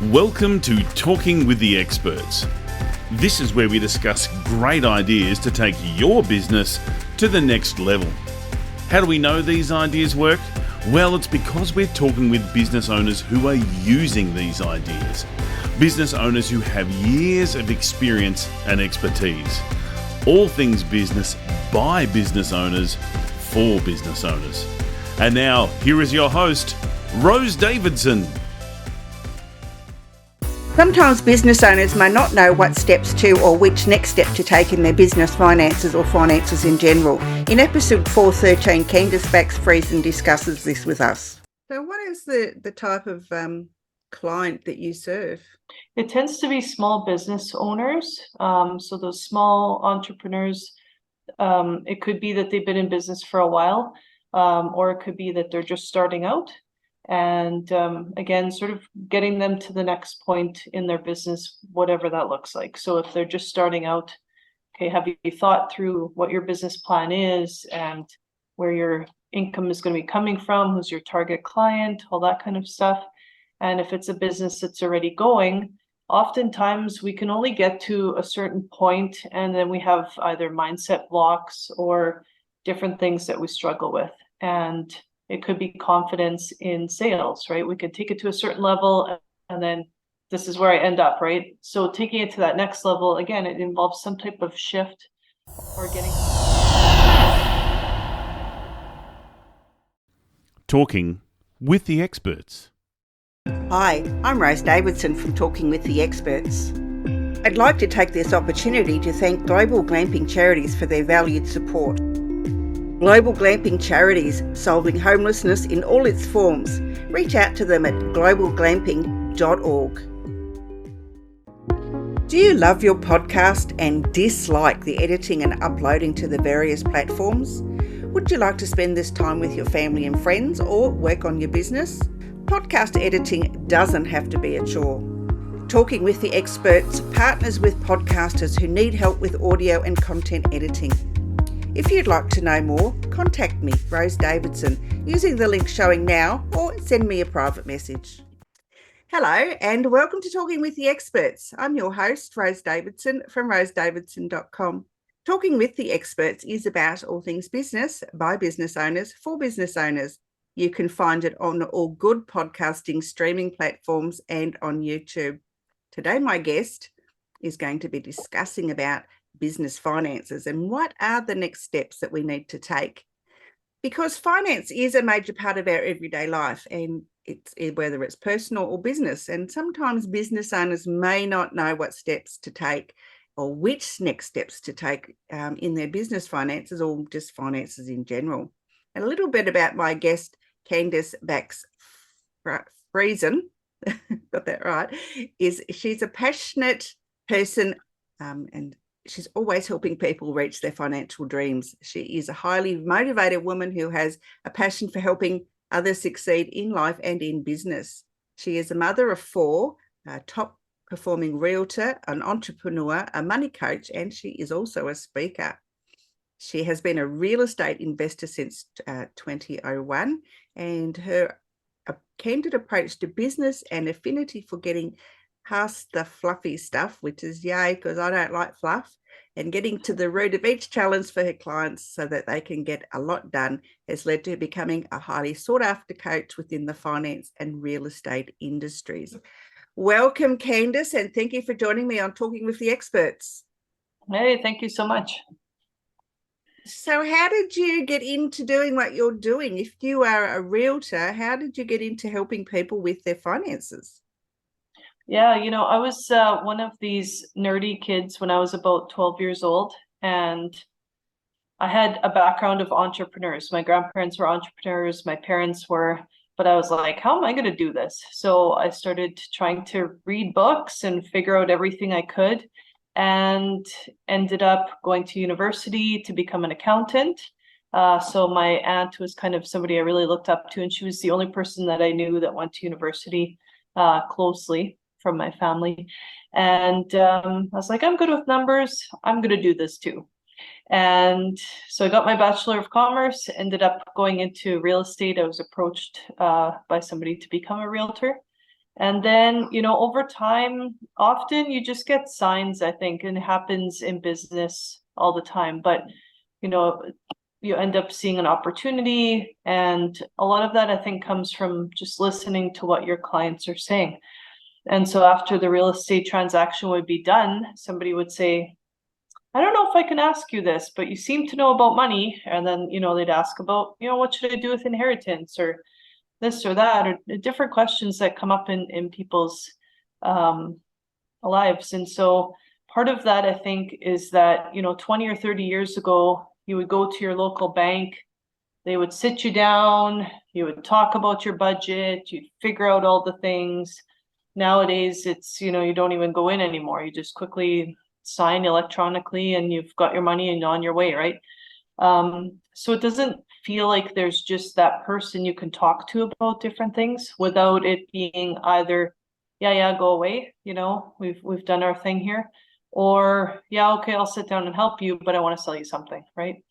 Welcome to Talking with the Experts. This is where we discuss great ideas to take your business to the next level. How do we know these ideas work? Well, it's because we're talking with business owners who are using these ideas. Business owners who have years of experience and expertise. All things business by business owners for business owners. And now, here is your host, Rose Davidson. Sometimes business owners may not know what steps to or which next step to take in their business finances or finances in general. In episode 413, Candice Bakx-Friesen discusses this with us. So what is the type of client that you serve? It tends to be small business owners. So those small entrepreneurs, it could be that they've been in business for a while, or it could be that they're just starting out. And again, sort of getting them to the next point in their business, whatever that looks like. So if they're just starting out, okay, have you thought through what your business plan is and where your income is going to be coming from, who's your target client, all that kind of stuff. And if it's a business that's already going, oftentimes we can only get to a certain point, and then we have either mindset blocks or different things that we struggle with. And it could be confidence in sales, right? We could take it to a certain level and then this is where I end up, right? So taking it to that next level, again, it involves some type of shift or getting... Talking with the Experts. Hi, I'm Rose Davidson from Talking with the Experts. I'd like to take this opportunity to thank Global Glamping Charities for their valued support. Global Glamping Charities, solving homelessness in all its forms. Reach out to them at globalglamping.org. Do you love your podcast and dislike the editing and uploading to the various platforms? Would you like to spend this time with your family and friends or work on your business? Podcast editing doesn't have to be a chore. Talking with the Experts partners with podcasters who need help with audio and content editing. If you'd like to know more, contact me, Rose Davidson, using the link showing now, or send me a private message. Hello and welcome to Talking with the Experts. I'm your host, Rose Davidson from rosedavidson.com. Talking with the Experts is about all things business by business owners for business owners. You can find it on all good podcasting streaming platforms and on YouTube. Today, my guest is going to be discussing about business finances and what are the next steps that we need to take, because finance is a major part of our everyday life, and it's whether it's personal or business, and sometimes business owners may not know what steps to take or which next steps to take in their business finances or just finances in general. And a little bit about my guest, Candice Bakx-Friesen, got that right, is she's a passionate person and she's always helping people reach their financial dreams. She is a highly motivated woman who has a passion for helping others succeed in life and in business. She is a mother of four, a top performing realtor, an entrepreneur, a money coach, and she is also a speaker. She has been a real estate investor since 2001, and her candid approach to business and affinity for getting past the fluffy stuff, which is yay, because I don't like fluff, and getting to the root of each challenge for her clients so that they can get a lot done, has led to her becoming a highly sought after coach within the finance and real estate industries. Welcome, Candice, and thank you for joining me on Talking with the Experts. Hey, thank you so much. So how did you get into doing what you're doing? If you are a realtor, how did you get into helping people with their finances? Yeah, I was one of these nerdy kids when I was about 12 years old, and I had a background of entrepreneurs. My grandparents were entrepreneurs, my parents were, but I was like, how am I going to do this? So I started trying to read books and figure out everything I could, and ended up going to university to become an accountant. So my aunt was kind of somebody I really looked up to, and she was the only person that I knew that went to university closely from my family. And I was like, I'm good with numbers. I'm going to do this too. And so I got my Bachelor of Commerce, ended up going into real estate. I was approached by somebody to become a realtor. And then, over time, often you just get signs, I think, and it happens in business all the time. But, you end up seeing an opportunity. And a lot of that, I think, comes from just listening to what your clients are saying. And so after the real estate transaction would be done, somebody would say, I don't know if I can ask you this, but you seem to know about money. And then, they'd ask about, what should I do with inheritance or this or that, or different questions that come up in people's lives. And so part of that, I think, is that, 20 or 30 years ago, you would go to your local bank, they would sit you down, you would talk about your budget, you'd figure out all the things. Nowadays, it's, you don't even go in anymore. You just quickly sign electronically and you've got your money and on your way, right? So it doesn't feel like there's just that person you can talk to about different things without it being either, yeah, go away, we've done our thing here, or yeah, okay, I'll sit down and help you, but I want to sell you something, right?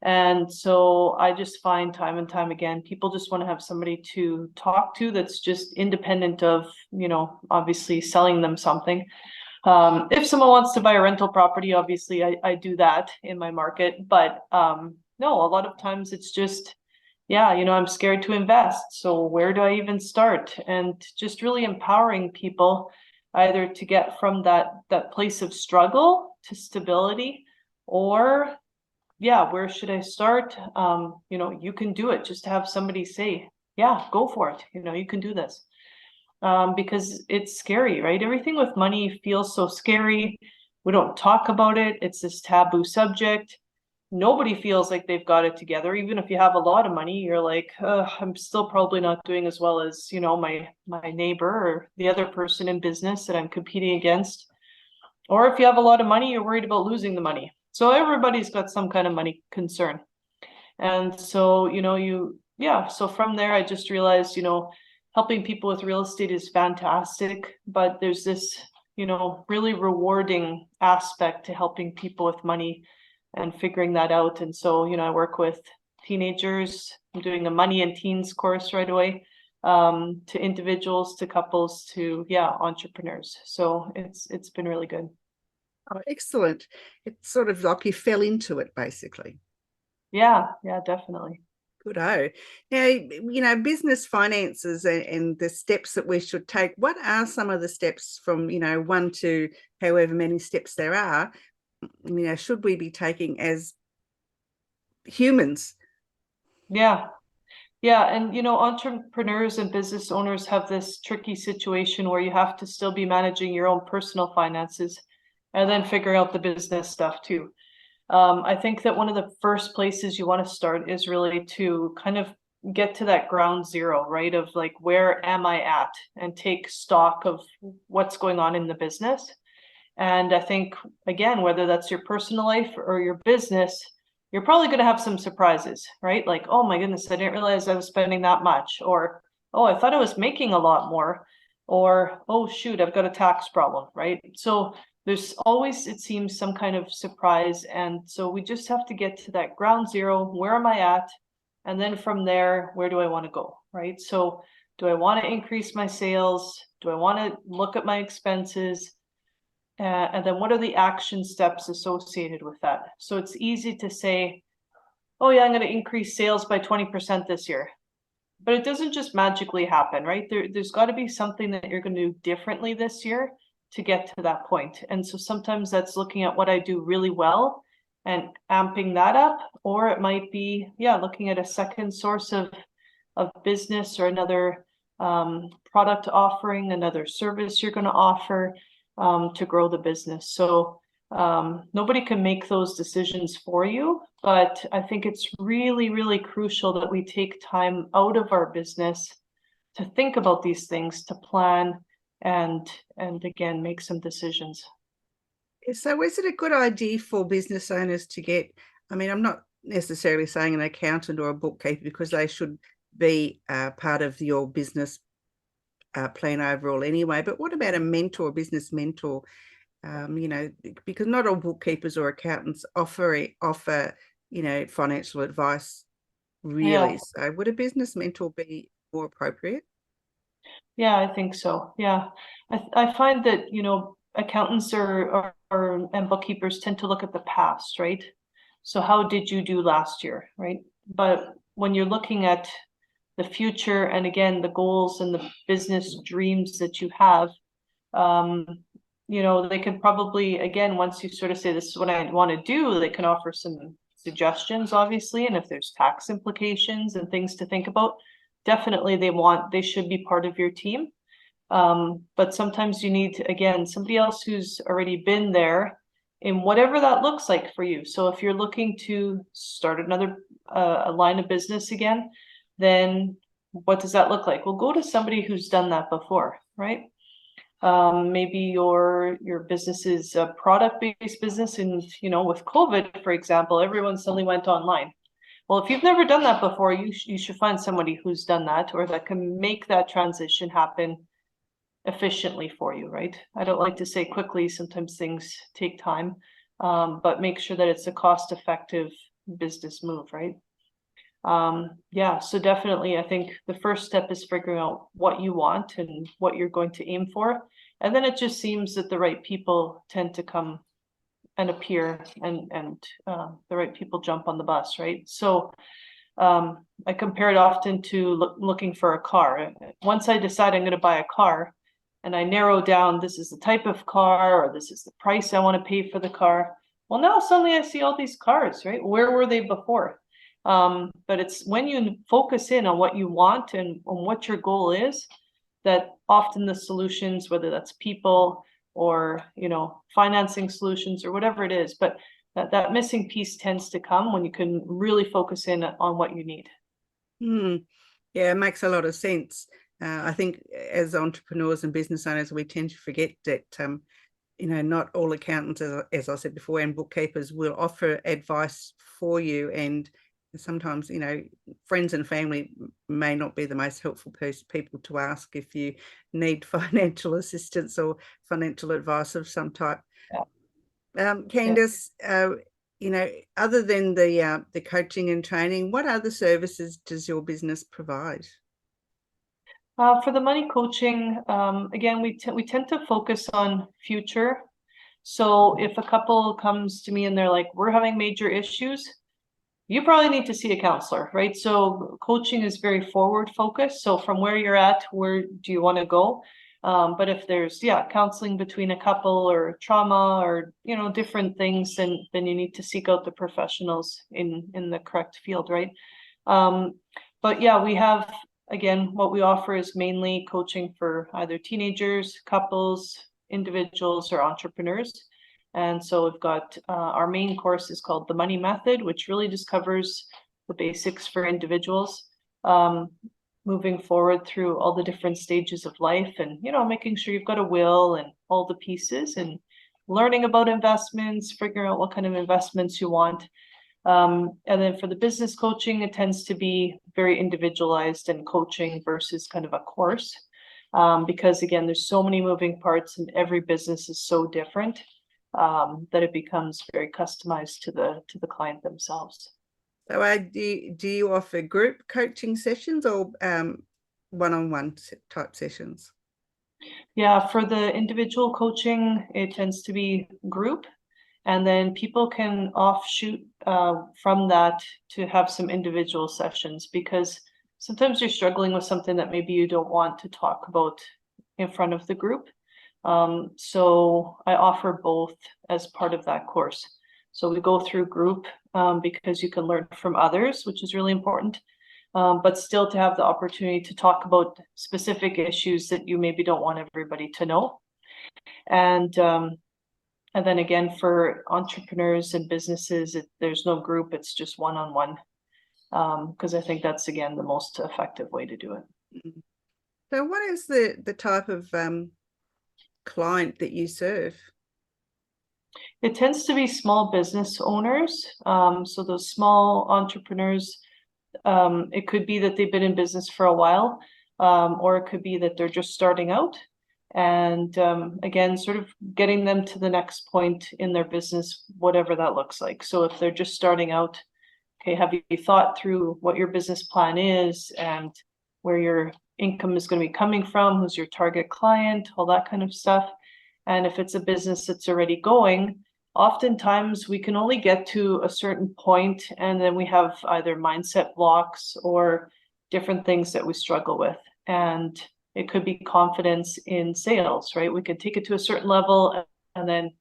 And so I just find time and time again, people just want to have somebody to talk to that's just independent of, obviously selling them something. If someone wants to buy a rental property, obviously I do that in my market, but no, a lot of times it's just, yeah, I'm scared to invest. So where do I even start? And just really empowering people either to get from that place of struggle to stability, or yeah, where should I start? You can do it. Just have somebody say, yeah, go for it. You can do this. Because it's scary, right? Everything with money feels so scary. We don't talk about it. It's this taboo subject. Nobody feels like they've got it together. Even if you have a lot of money, you're like, I'm still probably not doing as well as, my neighbor or the other person in business that I'm competing against. Or if you have a lot of money, you're worried about losing the money. So everybody's got some kind of money concern. And so, so from there, I just realized, helping people with real estate is fantastic, but there's this, really rewarding aspect to helping people with money and figuring that out. And so, I work with teenagers. I'm doing a money and teens course right away, to individuals, to couples, to, entrepreneurs. So it's been really good. Oh, excellent. It's sort of like you fell into it, basically. Yeah, definitely. Good. Now, business finances and the steps that we should take. What are some of the steps from, 1 to however many steps there are, should we be taking as humans? Yeah. And, entrepreneurs and business owners have this tricky situation where you have to still be managing your own personal finances and then figure out the business stuff too. I think that one of the first places you want to start is really to kind of get to that ground zero, right? Of like, where am I at? And take stock of what's going on in the business. And I think, again, whether that's your personal life or your business, you're probably going to have some surprises, right? Like, oh my goodness, I didn't realize I was spending that much. Or, oh, I thought I was making a lot more. Or, oh, shoot, I've got a tax problem, right? So there's always, it seems, some kind of surprise. And so we just have to get to that ground zero. Where am I at? And then from there, where do I want to go, right? So do I want to increase my sales? Do I want to look at my expenses? And then what are the action steps associated with that? So it's easy to say, oh yeah, I'm going to increase sales by 20% this year. But it doesn't just magically happen, right? There's got to be something that you're going to do differently this year to get to that point. And so sometimes that's looking at what I do really well and amping that up, or it might be, looking at a second source of business or another product offering, another service you're going to offer to grow the business. So nobody can make those decisions for you, but I think it's really, really crucial that we take time out of our business to think about these things, to plan, and again, make some decisions. So is it a good idea for business owners to get, I'm not necessarily saying an accountant or a bookkeeper, because they should be part of your business plan overall anyway, but what about a mentor, a business mentor? Because not all bookkeepers or accountants offer financial advice really. So would a business mentor be more appropriate? Yeah, I think so. Yeah. I find that, accountants and bookkeepers tend to look at the past, right? So how did you do last year, right? But when you're looking at the future and again, the goals and the business dreams that you have, um, they can probably, again, once you sort of say, this is what I want to do, they can offer some suggestions, obviously. And if there's tax implications and things to think about, definitely they should be part of your team. But sometimes you need, again, somebody else who's already been there in whatever that looks like for you. So if you're looking to start another a line of business again, then what does that look like? Well, go to somebody who's done that before, right? Maybe your business is a product-based business, and with COVID, for example, everyone suddenly went online. Well, if you've never done that before, you should find somebody who's done that or that can make that transition happen efficiently for you, right? I don't like to say quickly, sometimes things take time, but make sure that it's a cost-effective business move, right? Yeah, so definitely, I think the first step is figuring out what you want and what you're going to aim for. And then it just seems that the right people tend to come and appear, and the right people jump on the bus, right? So I compare it often to looking for a car. Once I decide I'm going to buy a car and I narrow down, this is the type of car or this is the price I want to pay for the car. Well, now suddenly I see all these cars, right? Where were they before? But it's when you focus in on what you want and on what your goal is, that often the solutions, whether that's people or, financing solutions or whatever it is, but that missing piece tends to come when you can really focus in on what you need. Yeah, it makes a lot of sense. I think as entrepreneurs and business owners, we tend to forget that, not all accountants, as I said before, and bookkeepers will offer advice for you. And sometimes, friends and family may not be the most helpful people to ask if you need financial assistance or financial advice of some type. Candice, other than the coaching and training, what other services does your business provide? For the money coaching, again, we tend to focus on future. So if a couple comes to me and they're like, we're having major issues, you probably need to see a counselor, right? So coaching is very forward focused. So from where you're at, where do you want to go? But if there's, counseling between a couple or trauma or, different things, then you need to seek out the professionals in the correct field, right? But yeah, we have, again, what we offer is mainly coaching for either teenagers, couples, individuals, or entrepreneurs. And so we've got our main course is called The Money Method, which really just covers the basics for individuals, moving forward through all the different stages of life and, making sure you've got a will and all the pieces and learning about investments, figuring out what kind of investments you want. And then for the business coaching, it tends to be very individualized and coaching versus kind of a course. Because again, there's so many moving parts and every business is so different. That it becomes very customized to the client themselves. So do you offer group coaching sessions or one-on-one type sessions? Yeah, for the individual coaching, it tends to be group, and then people can offshoot from that to have some individual sessions, because sometimes you're struggling with something that maybe you don't want to talk about in front of the group. So I offer both as part of that course. So we go through group because you can learn from others, which is really important, but still to have the opportunity to talk about specific issues that you maybe don't want everybody to know. And then again, for entrepreneurs and businesses, there's no group, it's just one-on-one, because I think that's, again, the most effective way to do it. So what is the type of client that you serve? It tends to be small business owners. So those small entrepreneurs, it could be that they've been in business for a while, or it could be that they're just starting out. And again, sort of getting them to the next point in their business, whatever that looks like. So if they're just starting out, okay, have you thought through what your business plan is and where your income is going to be coming from, who's your target client, all that kind of stuff. And if it's a business that's already going, oftentimes we can only get to a certain point, and then we have either mindset blocks or different things that we struggle with. And it could be confidence in sales, right? We could take it to a certain level, and then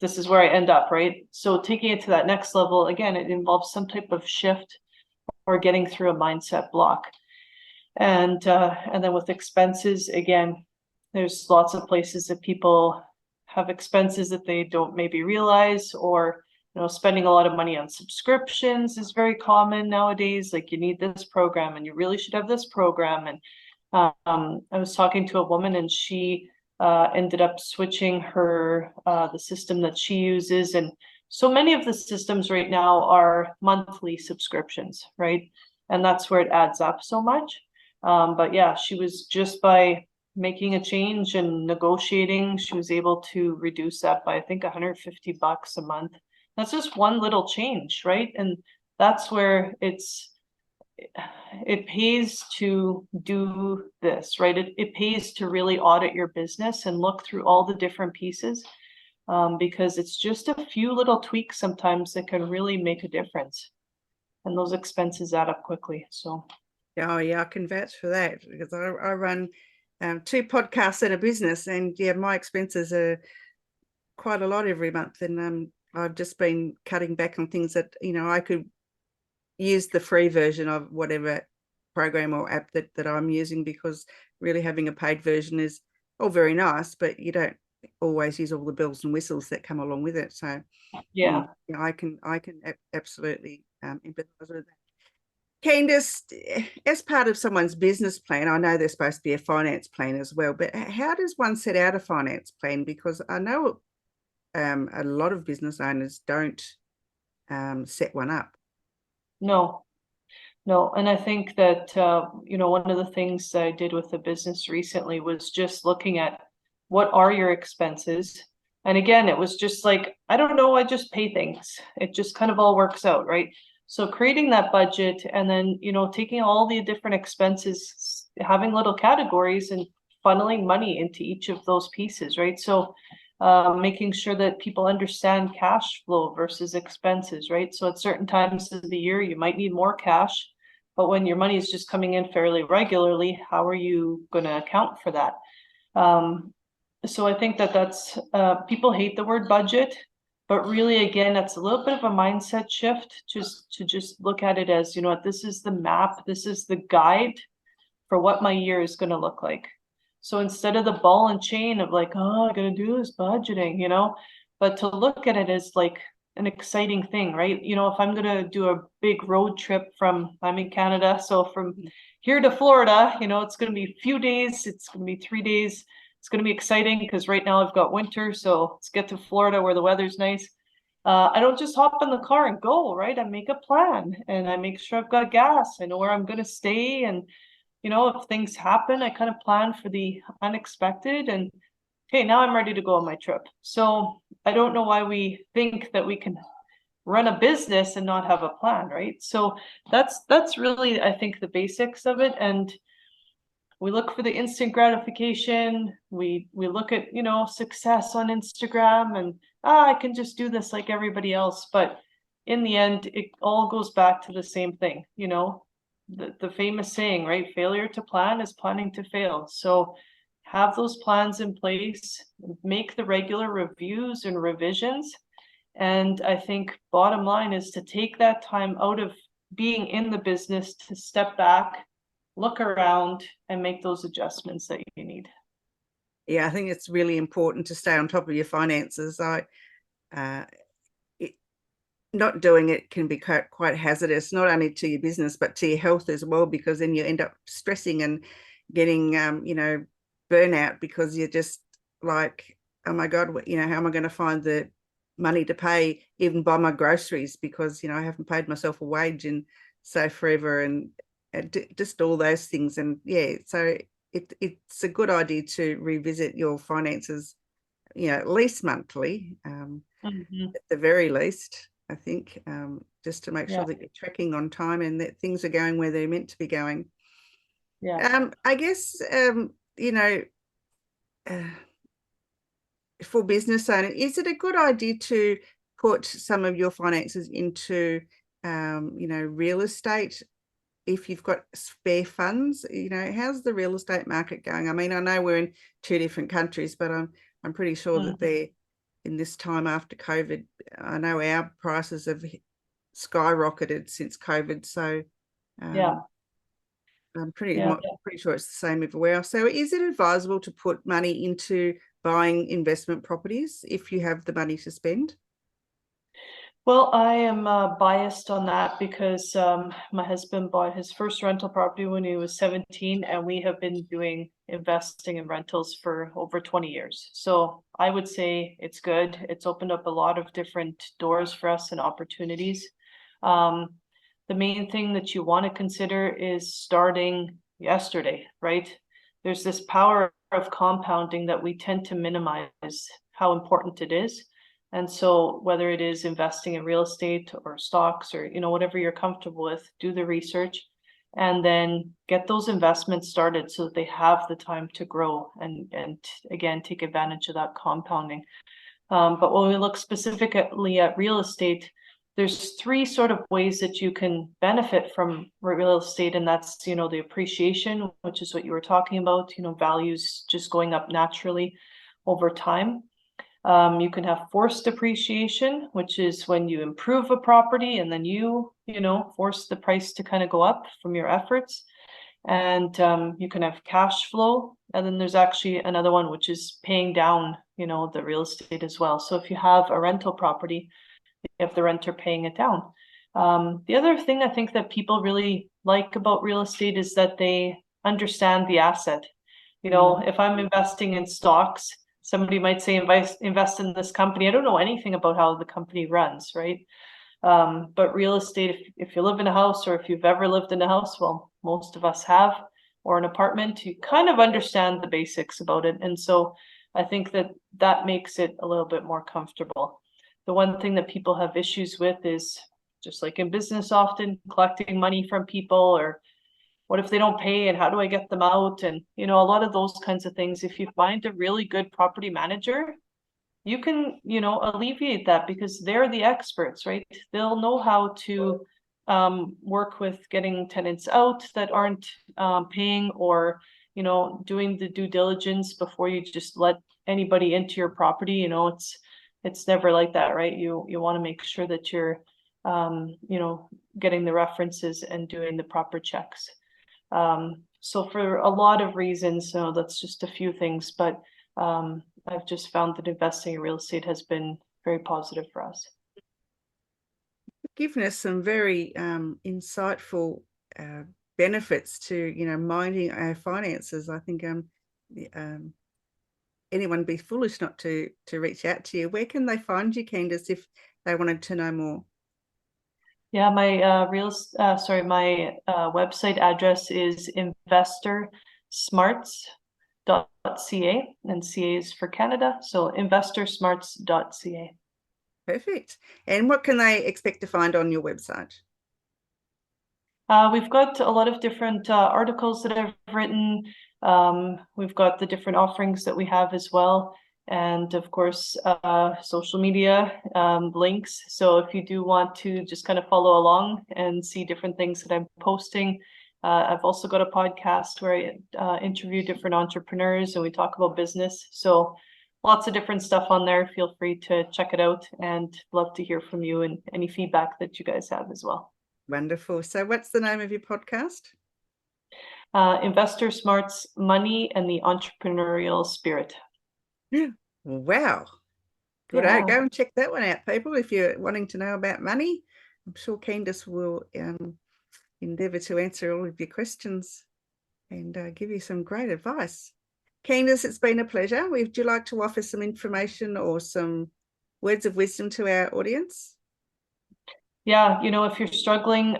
this is where I end up, right? So taking it to that next level, again, it involves some type of shift or getting through a mindset block. And then with expenses, again, there's lots of places that people have expenses that they don't maybe realize, or spending a lot of money on subscriptions is very common nowadays. Like, you need this program and you really should have this program. And I was talking to a woman, and she ended up switching her the system that she uses. And so many of the systems right now are monthly subscriptions, right? And that's where it adds up so much. But yeah, she was, just by making a change and negotiating, she was able to reduce that by, I think, $150 a month. That's just one little change, right? And that's where it pays to do this, right? It pays to really audit your business and look through all the different pieces, because it's just a few little tweaks sometimes that can really make a difference. And those expenses add up quickly. So. Oh yeah, I can vouch for that, because I run 2 podcasts and a business, and yeah, my expenses are quite a lot every month. And I've just been cutting back on things that I could use the free version of whatever program or app that I'm using, because really having a paid version is all very nice, but you don't always use all the bells and whistles that come along with it. So Yeah, I can absolutely empathize with that. Candice, as part of someone's business plan, I know there's supposed to be a finance plan as well, but how does one set out a finance plan? Because I know a lot of business owners don't set one up. no. And I think that, one of the things I did with the business recently was just looking at what are your expenses. And again, it was just like, I don't know, I just pay things. It just kind of all works out, right? So creating that budget, and then, taking all the different expenses, having little categories and funneling money into each of those pieces, right? So making sure that people understand cash flow versus expenses, right? So at certain times of the year, you might need more cash, but when your money is just coming in fairly regularly, how are you going to account for that? So I think that's people hate the word budget, but really, again, that's a little bit of a mindset shift, just to look at it as, this is the map, this is the guide for what my year is going to look like. So instead of the ball and chain of like, oh, I gotta do this budgeting, but to look at it as like an exciting thing, right? If I'm gonna do a big road trip I'm in Canada, so from here to Florida, it's gonna be a few days, it's gonna be 3 days. It's gonna be exciting because right now I've got winter, so let's get to Florida where the weather's nice. I don't just hop in the car and go, right? I make a plan, and I make sure I've got gas. I know where I'm gonna stay, and if things happen, I kind of plan for the unexpected, and okay, now I'm ready to go on my trip. So I don't know why we think that we can run a business and not have a plan, right? So that's really, I think, the basics of it. And we look for the instant gratification. We look at, success on Instagram, and I can just do this like everybody else. But in the end, it all goes back to the same thing, the famous saying, right? Failure to plan is planning to fail. So have those plans in place, make the regular reviews and revisions. And I think bottom line is to take that time out of being in the business to step back, look around, and make those adjustments that you need. Yeah, I think it's really important to stay on top of your finances. Not doing it can be quite hazardous, not only to your business, but to your health as well, because then you end up stressing and getting, burnout, because you're just like, oh my God, how am I going to find the money to pay, even buy my groceries, because, I haven't paid myself a wage in so forever, and just all those things. And yeah, so it's a good idea to revisit your finances, at least monthly, at the very least. I think, just to make sure that you're tracking on time and that things are going where they're meant to be going. Yeah. I guess, you know, uh, for business owner, is it a good idea to put some of your finances into, real estate if you've got spare funds? How's the real estate market going? I mean, I know we're in two different countries, but I'm pretty sure that they're in this time after COVID. I know our prices have skyrocketed since COVID, so Yeah. I'm pretty Yeah. sure it's the same everywhere else. So is it advisable to put money into buying investment properties if you have the money to spend? Well, I am biased on that because my husband bought his first rental property when he was 17, and we have been doing investing in rentals for over 20 years. So I would say it's good. It's opened up a lot of different doors for us and opportunities. The main thing that you want to consider is starting yesterday, right? There's this power of compounding that we tend to minimize how important it is. And so whether it is investing in real estate or stocks or, whatever you're comfortable with, do the research and then get those investments started so that they have the time to grow and again, take advantage of that compounding. But when we look specifically at real estate, there's three sort of ways that you can benefit from real estate. And that's, the appreciation, which is what you were talking about, values just going up naturally over time. You can have forced appreciation, which is when you improve a property and then you force the price to kind of go up from your efforts. And you can have cash flow. And then there's actually another one, which is paying down, the real estate as well. So if you have a rental property, you have the renter paying it down. The other thing I think that people really like about real estate is that they understand the asset. If I'm investing in stocks, somebody might say invest in this company. I don't know anything about how the company runs, right? But real estate, if you live in a house or if you've ever lived in a house, well, most of us have, or an apartment, you kind of understand the basics about it. And so I think that makes it a little bit more comfortable. The one thing that people have issues with is, just like in business, often collecting money from people, or what if they don't pay and how do I get them out? And, a lot of those kinds of things. If you find a really good property manager, you can, alleviate that because they're the experts, right? They'll know how to work with getting tenants out that aren't paying, or, doing the due diligence before you just let anybody into your property. It's never like that, right? You want to make sure that you're, getting the references and doing the proper checks. So for a lot of reasons, that's just a few things, but I've just found that investing in real estate has been very positive for us. Given us some very insightful benefits to, minding our finances. I think anyone would be foolish not to reach out to you. Where can they find you, Candice, if they wanted to know more? Yeah, my website address is investorsmarts.ca, and CA is for Canada, so investorsmarts.ca. Perfect. And what can they expect to find on your website? We've got a lot of different articles that I've written. We've got the different offerings that we have as well. And of course, social media links. So if you do want to just kind of follow along and see different things that I'm posting, I've also got a podcast where I interview different entrepreneurs and we talk about business. So lots of different stuff on there. Feel free to check it out and love to hear from you and any feedback that you guys have as well. Wonderful. So what's the name of your podcast? Investor Smarts, Money and the Entrepreneurial Spirit. Wow. Good. Yeah. Go and check that one out, people, if you're wanting to know about money. I'm sure Candice will endeavour to answer all of your questions and give you some great advice. Candice, it's been a pleasure. Would you like to offer some information or some words of wisdom to our audience? Yeah, if you're struggling,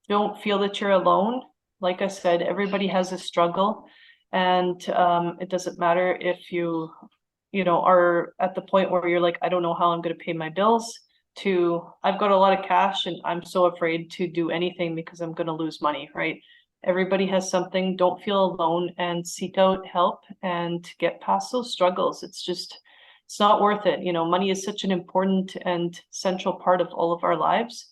don't feel that you're alone. Like I said, everybody has a struggle, and it doesn't matter if you are at the point where you're like, I don't know how I'm going to pay my bills, to I've got a lot of cash and I'm so afraid to do anything because I'm going to lose money, right? Everybody has something. Don't feel alone and seek out help and get past those struggles. It's not worth it. Money is such an important and central part of all of our lives.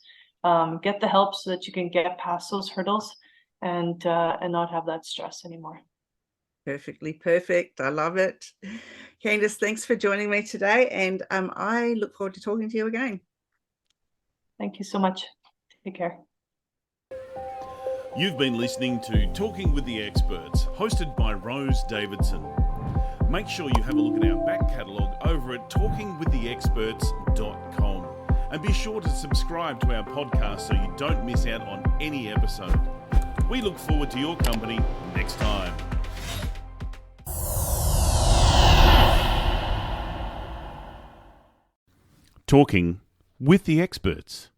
Get the help so that you can get past those hurdles and not have that stress anymore. Perfectly perfect. I love it. Candice, thanks for joining me today, and I look forward to talking to you again. Thank you so much. Take care. You've been listening to Talking with the Experts, hosted by Rose Davidson. Make sure you have a look at our back catalogue over at talkingwiththeexperts.com, and be sure to subscribe to our podcast so you don't miss out on any episode. We look forward to your company next time. Talking with the Experts.